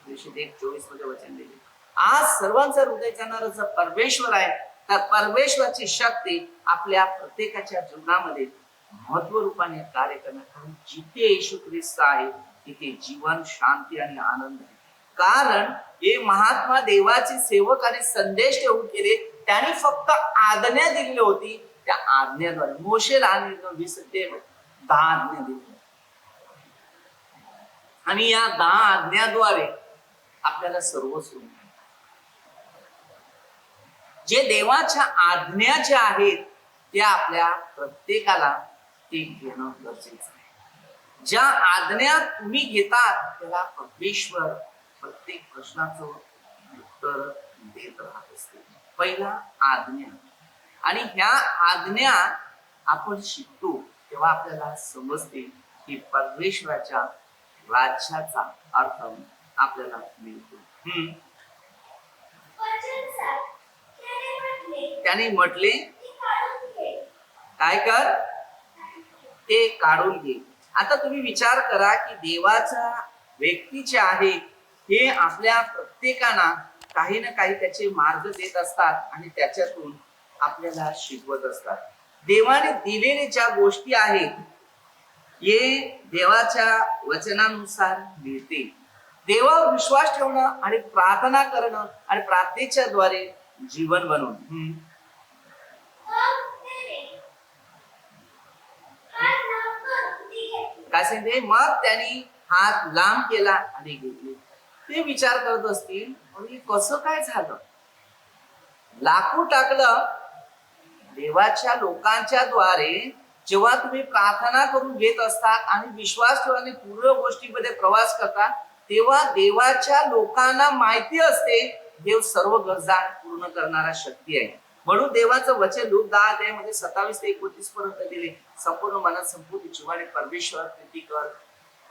1:24 मध्ये वचन दिले. आज सर्वांचं हृदय जाणणारा जर परमेश्वर आहे तर परमेश्वराची शक्ती आपल्या प्रत्येकाच्या जीवनामध्ये महत्व रूपाने कार्य करणार. कारण जिथे येशू ख्रिस्त आहे तिथे जीवन, शांती आणि आनंद आहे. कारण हे महात्मा देवाचे सेवक आणि संदेश ठेवून केले. त्यांनी फक्त आज्ञा दिलेली होती. त्या आज्ञेद्वारे मोशेला 10 आज्ञा दिल्या आणि या 10 आज्ञाद्वारे आपल्याला सर्व सोडून जे देवाच्या आज्ञा ज्या आहेत त्या आपल्या प्रत्येकाला ते घेणं गरजेचं आहे. ज्या आज्ञा तुम्ही घेतात त्याला परमेश्वर प्रत्येक प्रश्नाचं उत्तर देत राहत असते. पहिला आज्ञा, आणि ह्या आज्ञा आपण शिकतो तेव्हा आपल्याला समजते की परमेश्वराच्या राज्याचा अर्थ आपल्याला मिळतो. त्याने म्हटले काय कर, ते काढून घे. आता तुम्ही विचार करा की देवाचा व्यक्ती जे आहे हे आपल्या प्रत्येकाला काही ना काही त्याचे मार्ग देत असतात आणि त्याच्यातून आपल्याला शिकवत असतात. देवाने दिलेले ज्या गोष्टी आहेत हे देवाच्या वचनानुसार मिळते. देवावर विश्वास ठेवणं आणि प्रार्थना करणं आणि प्रार्थनेच्या द्वारे जीवन बनवणं. काय सांगते, मग त्यांनी हात लांब केला आणि घेतले. ते विचार करत असतील कसं काय झालं. लाकूड टाकलं. देवाच्या लोकांच्या द्वारे जेव्हा तुम्ही प्रार्थना करून घेत असतात आणि विश्वास ठेवून पूर्ण गोष्टीमध्ये प्रवास करतात तेव्हा देवाच्या लोकांना माहिती असते देव सर्व गरजा पूर्ण करणारा शक्ती आहे. म्हणून देवाचं वचन लूक 10 मध्ये 27 ते 29 पर्यंत दिले. संपूर्ण मनात संपूर्ण जीवाने परमेश्वर प्रीती कर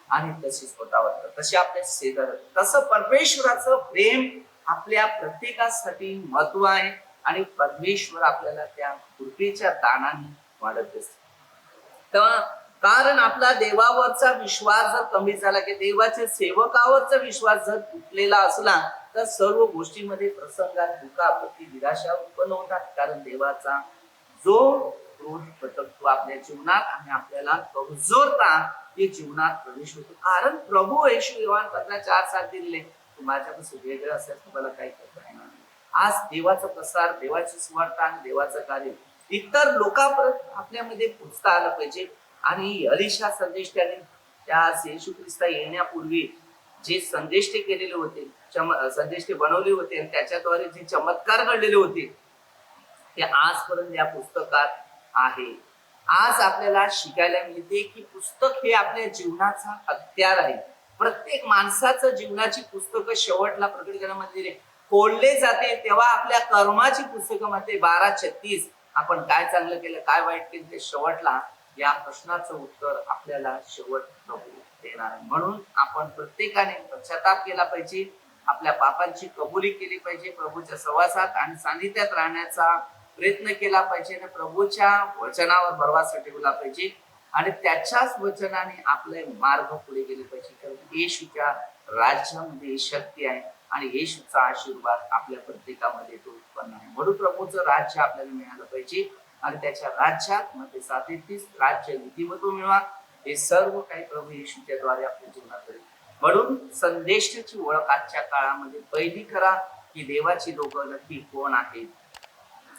आणि तशी स्वतःवर कर, तसे आपल्या शेजार. तसं परमेश्वराचं प्रेम आपल्या प्रत्येकासाठी महत्व आहे आणि परमेश्वर आपल्याला त्या कृपेच्या दानाने वाढत असते. तेव्हा कारण आपला देवावरचा विश्वास जर कमी झाला की देवाच्या सेवकावरचा विश्वास जर तुटलेला असला तर सर्व गोष्टींमध्ये प्रसंगात दुःखापत्ती निराशा उत्पन्न होतात. कारण देवाचा जो क्रोध भटकतो आपल्या जीवनात आणि आपल्याला कमजोरता हे जीवनात प्रवेश होतो. कारण प्रभू येशू योहान 15:4 दिलेले तू माझ्यापासून वेगळं असेल तुम्हाला काही करता येणार नाही. आज देवाचा प्रसार, देवाची सुवार्ता आणि देवाचं कार्य इतर लोकांपर्यंत आपल्यामध्ये पोचता आलं पाहिजे. आणि अलिशा संदेश त्याने त्या येशू ख्रिस्त येण्यापूर्वी जे संदेष्टे केलेले होते, संदेष्टे बनवले होते आणि त्याच्याद्वारे जे चमत्कार घडलेले होते ते आजपर्यंत या पुस्तकात आहे. आज आपल्याला शिकायला मिळते की पुस्तक हे आपल्या जीवनाचा हत्यार आहे. प्रत्येक माणसाचं जीवनाची पुस्तकं शेवटला प्रकटीकरणामध्ये खोलले जाते तेव्हा आपल्या कर्माची पुस्तकामध्ये 12:36 आपण काय चांगलं केलं काय वाईट केलं ते शेवटला या प्रश्नाचं उत्तर आपल्याला शेवट प्रभू देणार आहे. म्हणून आपण प्रत्येकाने पश्चाताप केला पाहिजे, आपल्या पापांची कबुली केली पाहिजे, प्रभूच्या सहवासात आणि सानिध्यात राहण्याचा प्रयत्न केला पाहिजे आणि प्रभूच्या वचनावर भरवसा ठेवला पाहिजे आणि त्याच्याच वचनाने आपले मार्ग पुढे गेले पाहिजे. कारण येशूच्या राज्यामध्ये शक्ती आहे आणि येशूचा आशीर्वाद आपल्या प्रत्येकामध्ये तो उत्पन्न आहे. म्हणून प्रभूचं राज्य आपल्याला मिळालं पाहिजे आणि त्याच्या राज्यात मध्ये सातत्तीस राज्य नीतिमत्व मिळवा. हे सर्व काही प्रभू येशूच्या द्वारे आपल्या जीवनात करेल. म्हणून संदेशाची ओळख आजच्या काळामध्ये पहिली करा की देवाची लोक नक्की कोण आहेत.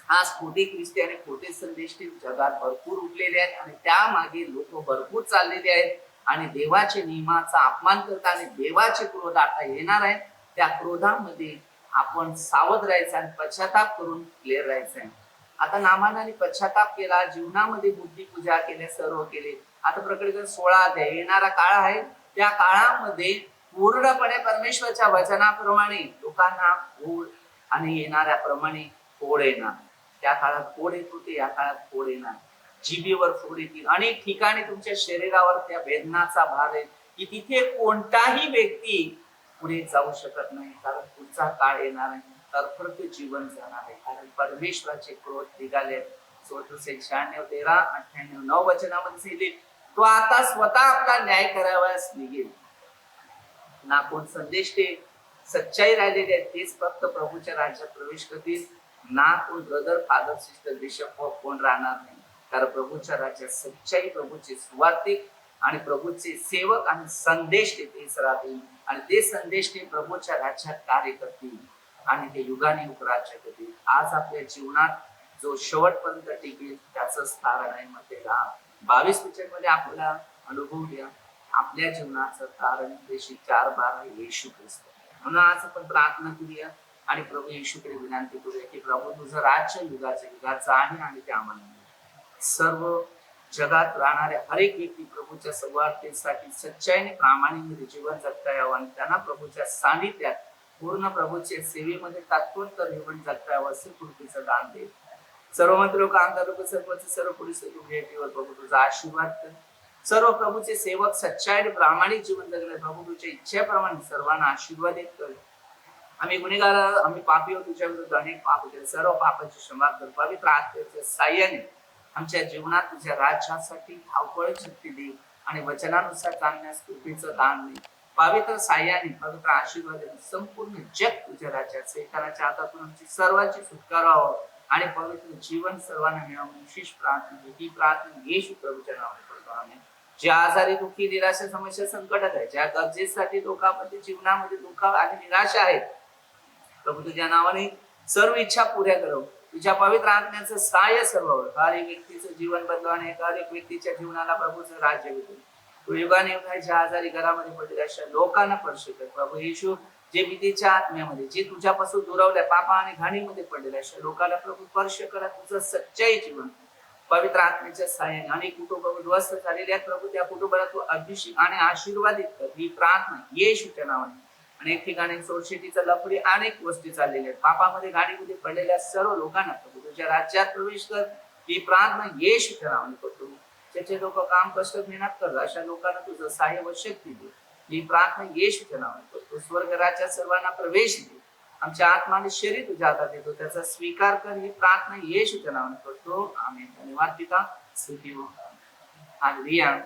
आज खोटे ख्रिस्ती आणि खोटे संदेश जगात भरपूर उठलेले आहेत आणि त्यामागे लोक भरपूर चाललेले आहेत आणि देवाच्या नियमाचा अपमान करतात आणि देवाचे क्रोध आता येणार आहे. त्या क्रोधामध्ये आपण सावध राहायचं आणि पश्चाताप करून क्लिअर राहायचं आहे. आता नामानाने पश्चाताप केला, जीवनामध्ये बुद्धी पूजा केल्या, सर्व केले. आता प्रकटीकरण 16 अध्याय येणारा काळ आहे. त्या काळामध्ये पूर्णपणे परमेश्वराच्या वचनाप्रमाणे लोकांना ओढ आणि येणाऱ्या प्रमाणे फोड येणार. त्या काळात फोड येत होते, या काळात फोड येणार. जिभेवर फोड येतील, अनेक ठिकाणी तुमच्या शरीरावर त्या वेदनाचा भार आहे की तिथे कोणताही व्यक्ती पुढे जाऊ शकत नाही. कारण पुढचा काळ येणार आहे, तरफडते जीवन जाणार आहे. कारण परमेश्वराचे क्रोध निघाले. 96, 13, 98, 9 वचनामध्ये सांगितले तो आता स्वतः आपला न्याय करावयास निघेल. ना कोण संदेश सच्चाई राहिलेले आहेत तेच फक्त प्रभूच्या राज्यात प्रवेश करतील. ना कोण ब्रदर फादर सिस्टर बिशप कोण राहणार नाही. कारण प्रभूच्या राज्यात सच्चाई, प्रभूचे सुवार्तिक आणि प्रभूचे सेवक आणि संदेश तेच राहतील आणि ते संदेश ते प्रभूच्या राज्यात कार्य करतील आणि ते युगाने युग राज्य करतील. आज आपल्या जीवनात जो शेवटपर्यंत टिकेल त्याचं तारण आहे मध्ये 22 मध्ये आपल्याला अनुभव द्या आपल्या जीवनाचं तारण देशी 4:12 येशू ख्रिस्त. म्हणून आज आपण प्रार्थना करूया आणि प्रभू येशूकडे विनंती करूया की प्रभू तुझं राज्य युगाचं आहे आणि ते आम्हाला सर्व जगात राहणाऱ्या हरेक व्यक्ती प्रभूच्या संवादासाठी सच्चाईने प्रामाणिकपणे जीवन जगता यावं आणि त्यांना प्रभूच्या सानिध्यात पूर्ण प्रभूच्या सेवेमध्ये तात्पुरतं जीवन जगता यावं असे कृपेचं दान दे. सर्व मंत्र लोक आमदार लोक सरपंच सर्व पोलीस भेटीवर प्रभू तुझा आशीर्वाद कर. सर्व प्रभूचे सेवक सच्चाई आणि प्रामाणिक जीवन जगले प्रभू तुझ्या इच्छेप्रमाणे सर्वांना आशीर्वादित कर. आम्ही गुन्हेगार, आम्ही पापी होतो, तुझ्या विरुद्ध अनेक पाप केले, सर्व पापाची क्षमा कर. पवित्र आत्म्याच्या साह्याने आमच्या जीवनात तुझ्या राज्यासाठी धावपळ शक्ती दे आणि वचनानुसार चालण्यास कृपेचं दान दे. पवित्र साह्याने पवित्र आशीर्वाद संपूर्ण जग तुझ्या राज्यात सैतानाच्या हातातून आमची सर्वांची सुटका व्हावं आणि पवित्र जीवन सर्वांना मिळावं. विशेष प्रार्थना ही प्रार्थना येशू प्रभूच्या नावाने करतो आम्ही. जे आजारी, दुःखी, निराशा, समस्या, संकटात आहे, ज्या गरजेसाठी लोकांमध्ये जीवनामध्ये दुःख आणि निराशा आहेत प्रभू तुझ्या नावाने सर्व इच्छा पुऱ्या करव. तुझ्या पवित्र आत्म्याचं सहाय्य सर्व हर एक व्यक्तीचं जीवन बदलवाने हर एक व्यक्तीच्या जीवनाला प्रभूचं राज्य भेटेल. तू युगाने युगाच्या आजारी घरामध्ये पडलेल्या अशा लोकांना स्पर्श कर प्रभू येशू. जे भीतीच्या आत्म्यामध्ये जे तुझ्यापासून दुरावल्या पापा आणि घाणीमध्ये पडलेल्या अशा लोकांना प्रभू स्पर्श करा. तुझं सच्चाई जीवन पवित्र आत्म्याच्या सहाय्याने अनेक कुटुंब उद्ध्वस्त झालेले आहेत प्रभू त्या कुटुंबाला तू अभिषेक आणि आशीर्वादित कर. ही प्रार्थना येशूच्या नावाने. अनेक ठिकाणी सोडशेटीचा लफडी अनेक गोष्टी चाललेल्या आहेत पापामध्ये गाडीमध्ये पडलेल्या सर्व लोकांना प्रभू तुझ्या राज्यात प्रवेश कर. ही प्रार्थना येशूच्या नावाने करतो. ज्याचे लोक काम कष्ट मेहनत करतात अशा लोकांना तुझं सहाय्य व शक्ती दे. ही प्रार्थना येशूच्या नावाने करतो. स्वर्ग राज्यात सर्वांना प्रवेश दे. आमच्या आत्माने शरीर तुझ्या हातात देतो त्याचा स्वीकार कर. ही प्रार्थना येशूच्या नावाने करतो. आमेन. धन्यवाद पिता. स्तुती हो. हालेलुया.